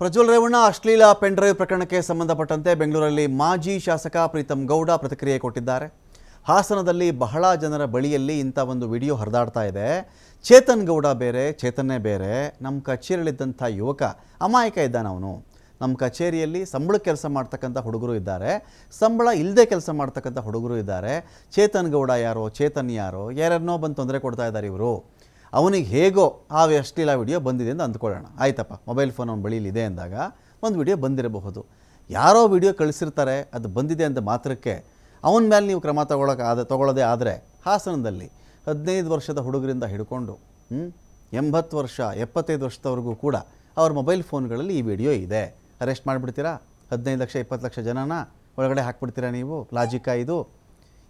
ಪ್ರಜ್ವಲ್ ರೇವಣ್ಣ ಅಶ್ಲೀಲ pen drive ಪ್ರಕರಣಕ್ಕೆ ಸಂಬಂಧಪಟ್ಟಂತೆ ಬೆಂಗಳೂರಲ್ಲಿ ಮಾಜಿ ಶಾಸಕ ಪ್ರೀತಂ ಗೌಡ ಪ್ರತಿಕ್ರಿಯೆ ಕೊಟ್ಟಿದ್ದಾರೆ. ಹಾಸನದಲ್ಲಿ ಬಹಳ ಜನರ ಬಳಿಯಲ್ಲಿ ಇಂಥ ಒಂದು ವಿಡಿಯೋ ಹರಿದಾಡ್ತಾ ಇದೆ. ಚೇತನ್ ಗೌಡ ಬೇರೆ, ಚೇತನ್ನೇ ಬೇರೆ. ನಮ್ಮ ಕಚೇರಿಯಲ್ಲಿದ್ದಂಥ ಯುವಕ ಅಮಾಯಕ ಇದ್ದಾನೆ. ಅವನು ನಮ್ಮ ಕಚೇರಿಯಲ್ಲಿ ಸಂಬಳ ಕೆಲಸ ಮಾಡ್ತಕ್ಕಂಥ ಹುಡುಗರು ಇದ್ದಾರೆ, ಸಂಬಳ ಇಲ್ಲದೆ ಕೆಲಸ ಮಾಡ್ತಕ್ಕಂಥ ಹುಡುಗರು ಇದ್ದಾರೆ. ಚೇತನ್ ಗೌಡ ಯಾರೋ, ಚೇತನ್ ಯಾರೋ, ಯಾರನ್ನೋ ಬಂದು ತೊಂದರೆ ಕೊಡ್ತಾ ಇದ್ದಾರೆ ಇವರು. ಅವನಿಗೆ ಹೇಗೋ ಆ ಅಶ್ಲೀಲ ವಿಡಿಯೋ ಬಂದಿದೆ ಅಂತ ಅಂದ್ಕೊಳ್ಳೋಣ. ಆಯ್ತಪ್ಪ, ಮೊಬೈಲ್ ಫೋನ್ ಅವನ ಬಳಿಲಿದೆ ಅಂದಾಗ ಒಂದು ವಿಡಿಯೋ ಬಂದಿರಬಹುದು. ಯಾರೋ ವಿಡಿಯೋ ಕಳಿಸಿರ್ತಾರೆ, ಅದು ಬಂದಿದೆ ಅಂತ ಮಾತ್ರಕ್ಕೆ ಅವನ ಮೇಲೆ ನೀವು ಕ್ರಮ ತಗೊಳ್ಳೋದೇ ಆದರೆ ಹಾಸನದಲ್ಲಿ 15 ವರ್ಷದ ಹುಡುಗರಿಂದ ಹಿಡ್ಕೊಂಡು 80 ವರ್ಷ 75 ವರ್ಷದವರೆಗೂ ಕೂಡ ಅವ್ರ ಮೊಬೈಲ್ ಫೋನ್ಗಳಲ್ಲಿ ಈ ವಿಡಿಯೋ ಇದೆ. ಅರೆಸ್ಟ್ ಮಾಡಿಬಿಡ್ತೀರಾ? 15 ಲಕ್ಷ 20 ಲಕ್ಷ ಜನನ ಒಳಗಡೆ ಹಾಕ್ಬಿಡ್ತೀರಾ ನೀವು? ಲಾಜಿಕ್ಕಾ ಇದು?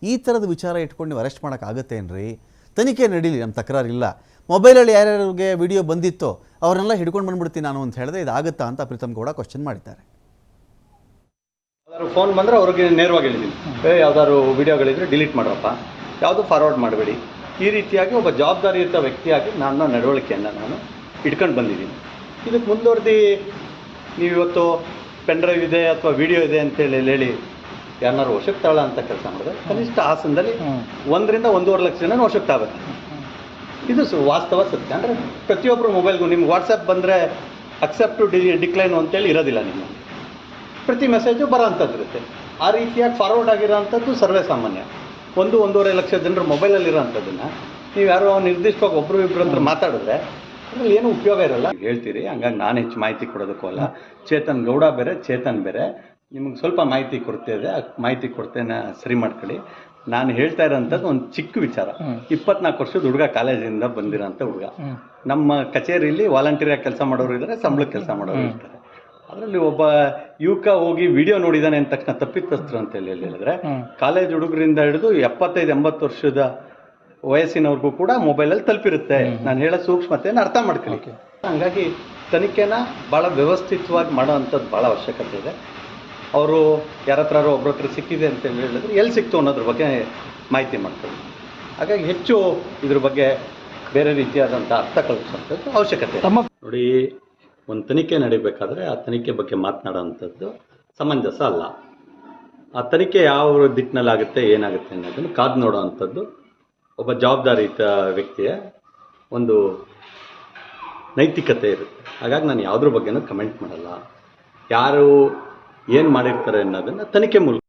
ಈ ಥರದ ವಿಚಾರ ಇಟ್ಕೊಂಡು ನೀವು ಅರೆಸ್ಟ್ ಮಾಡೋಕ್ಕಾಗತ್ತೇನ್ರಿ? ತನಿಖೆ ನಡೀಲಿ, ನಮ್ಮ ತಕರಾರಿಲ್ಲ. ಮೊಬೈಲಲ್ಲಿ ಯಾರ್ಯಾರಿಗೆ ವಿಡಿಯೋ ಬಂದಿತ್ತೋ ಅವ್ರನ್ನೆಲ್ಲ ಹಿಡ್ಕೊಂಡು ಬಂದ್ಬಿಡ್ತೀನಿ ನಾನು ಅಂತ ಹೇಳಿದ್ರೆ ಇದಾಗುತ್ತಾ ಅಂತ ಪ್ರೀತಂ ಗೌಡ ಕ್ವಶನ್ ಮಾಡಿದ್ದಾರೆ. ಯಾವ್ದಾದ್ರು ಫೋನ್ ಬಂದರೆ ಅವ್ರಿಗೆ ನೇರವಾಗಿ ಹೇಳಿದ್ದೀನಿ, ಯಾವ್ದಾದ್ರು ವಿಡಿಯೋಗಳಿದ್ರೆ ಡಿಲೀಟ್ ಮಾಡಪ್ಪ, ಯಾವುದು ಫಾರ್ವರ್ಡ್ ಮಾಡಬೇಡಿ. ಈ ರೀತಿಯಾಗಿ ಒಬ್ಬ ಜವಾಬ್ದಾರಿಯುತ ವ್ಯಕ್ತಿಯಾಗಿ ನನ್ನ ನಡವಳಿಕೆಯನ್ನು ನಾನು ಇಟ್ಕೊಂಡು ಬಂದಿದ್ದೀನಿ. ಇದಕ್ಕೆ ಮುಂದುವರೆದು ನೀವಿವತ್ತು ಪೆನ್ ಡ್ರೈವ್ ಇದೆ ಅಥವಾ ವಿಡಿಯೋ ಇದೆ ಅಂತೇಳಿ ಹೇಳಿ ಯಾರನ್ನಾರು ವಶಕ್ಕೆ ತಗೊಳ್ಳೋ ಅಂತ ಕೆಲಸ ಮಾಡಿದ್ರೆ ಕನಿಷ್ಠ ಹಾಸನದಲ್ಲಿ 1 ರಿಂದ 1.5 ಲಕ್ಷ ಜನ ವಶಕ್ಕೆ ತಗೋಬೇಕು. ಇದು ವಾಸ್ತವ ಸತ್ಯ. ಅಂದರೆ ಪ್ರತಿಯೊಬ್ಬರು ಮೊಬೈಲ್ಗೂ ನಿಮ್ಗೆ ವಾಟ್ಸಪ್ ಬಂದರೆ ಅಕ್ಸೆಪ್ಟ್ ಟು ಡಿಕ್ಲೈನು ಅಂತೇಳಿ ಇರೋದಿಲ್ಲ. ನಿಮ್ಮ ಪ್ರತಿ ಮೆಸೇಜು ಬರೋ ಅಂಥದ್ದು ಇರುತ್ತೆ. ಆ ರೀತಿಯಾಗಿ ಫಾರ್ವರ್ಡ್ ಆಗಿರೋ ಅಂಥದ್ದು ಸರ್ವೇ ಸಾಮಾನ್ಯ. 1-1.5 ಲಕ್ಷ ಜನರು ಮೊಬೈಲಲ್ಲಿರೋ ಅಂಥದ್ದನ್ನು ನೀವು ಯಾರೋ ನಿರ್ದಿಷ್ಟವಾಗಿ ಒಬ್ಬರು ಇಬ್ಬರು ಹತ್ರ ಮಾತಾಡಿದ್ರೆ ಅದರಲ್ಲಿ ಏನೂ ಉಪಯೋಗ ಇರೋಲ್ಲ ಹೇಳ್ತೀರಿ. ಹಂಗಾಗಿ ನಾನು ಹೆಚ್ಚು ಮಾಹಿತಿ ಕೊಡೋದಕ್ಕೂ ಅಲ್ಲ. ಚೇತನ್ ಗೌಡ ಬೇರೆ, ಚೇತನ್ ಬೇರೆ. ನಿಮ್ಗೆ ಸ್ವಲ್ಪ ಮಾಹಿತಿ ಕೊಡ್ತಾ ಇದೆ, ಆ ಮಾಹಿತಿ ಕೊಡ್ತೇನೆ, ಸರಿ ಮಾಡ್ಕೊಳ್ಳಿ. ನಾನು ಹೇಳ್ತಾ ಇರೋಂಥದ್ದು ಒಂದು ಚಿಕ್ಕ ವಿಚಾರ. 24 ವರ್ಷದ ಹುಡುಗ, ಕಾಲೇಜಿಂದ ಬಂದಿರೋಂಥ ಹುಡುಗ. ನಮ್ಮ ಕಚೇರಿಯಲ್ಲಿ ವಾಲಂಟಿಯರಾಗಿ ಕೆಲಸ ಮಾಡೋರು ಇದ್ದಾರೆ, ಸಂಬಳಕ್ಕೆ ಕೆಲಸ ಮಾಡೋರು ಇರ್ತಾರೆ. ಅದರಲ್ಲಿ ಒಬ್ಬ ಯುವಕ ಹೋಗಿ ವಿಡಿಯೋ ನೋಡಿದಾನೆ ಅಂದ ತಕ್ಷಣ ತಪ್ಪಿತಸ್ಥರು ಅಂತ ಹೇಳಿದ್ರೆ ಕಾಲೇಜ್ ಹುಡುಗರಿಂದ ಹಿಡಿದು 75-80 ವರ್ಷದ ವಯಸ್ಸಿನವ್ರಿಗೂ ಕೂಡ ಮೊಬೈಲಲ್ಲಿ ತಲುಪಿರುತ್ತೆ. ನಾನು ಹೇಳೋ ಸೂಕ್ಷ್ಮತೆಯನ್ನು ಅರ್ಥ ಮಾಡ್ಕೊಳ್ಳಿ. ಹಂಗಾಗಿ ತನಿಖೆನ ಭಾಳ ವ್ಯವಸ್ಥಿತವಾಗಿ ಮಾಡೋ ಅಂಥದ್ದು ಭಾಳ ಅವಶ್ಯಕತೆ ಇದೆ. ಅವರು ಯಾರ ಹತ್ರ ಒಬ್ಬರ ಹತ್ರ ಸಿಕ್ಕಿದೆ ಅಂತ ಹೇಳಿದ್ರೆ ಎಲ್ಲಿ ಸಿಕ್ತು ಅನ್ನೋದ್ರ ಬಗ್ಗೆ ಮಾಹಿತಿ ಮಾಡ್ಕೊಳ್ಳಿ. ಹಾಗಾಗಿ ಹೆಚ್ಚು ಇದ್ರ ಬಗ್ಗೆ ಬೇರೆ ರೀತಿಯಾದಂಥ ಅರ್ಥ ಕಲ್ಪಿಸೋಂಥದ್ದು ಅವಶ್ಯಕತೆ. ನೋಡಿ, ಒಂದು ತನಿಖೆ ನಡೀಬೇಕಾದ್ರೆ ಆ ತನಿಖೆ ಬಗ್ಗೆ ಮಾತನಾಡೋವಂಥದ್ದು ಸಮಂಜಸ ಅಲ್ಲ. ಆ ತನಿಖೆ ಯಾವ ದಿಕ್ಕಿನಲ್ಲಾಗುತ್ತೆ, ಏನಾಗುತ್ತೆ ಅನ್ನೋದನ್ನು ಕಾದು ನೋಡೋವಂಥದ್ದು ಒಬ್ಬ ಜವಾಬ್ದಾರಿಯುತ ವ್ಯಕ್ತಿಯ ಒಂದು ನೈತಿಕತೆ ಇರುತ್ತೆ. ಹಾಗಾಗಿ ನಾನು ಯಾವುದ್ರ ಬಗ್ಗೆನೂ ಕಮೆಂಟ್ ಮಾಡಲ್ಲ. ಯಾರು ಏನು ಮಾಡಿರ್ತಾರೆ ಅನ್ನೋದನ್ನು ತನಿಖೆ ಮೂಲಕ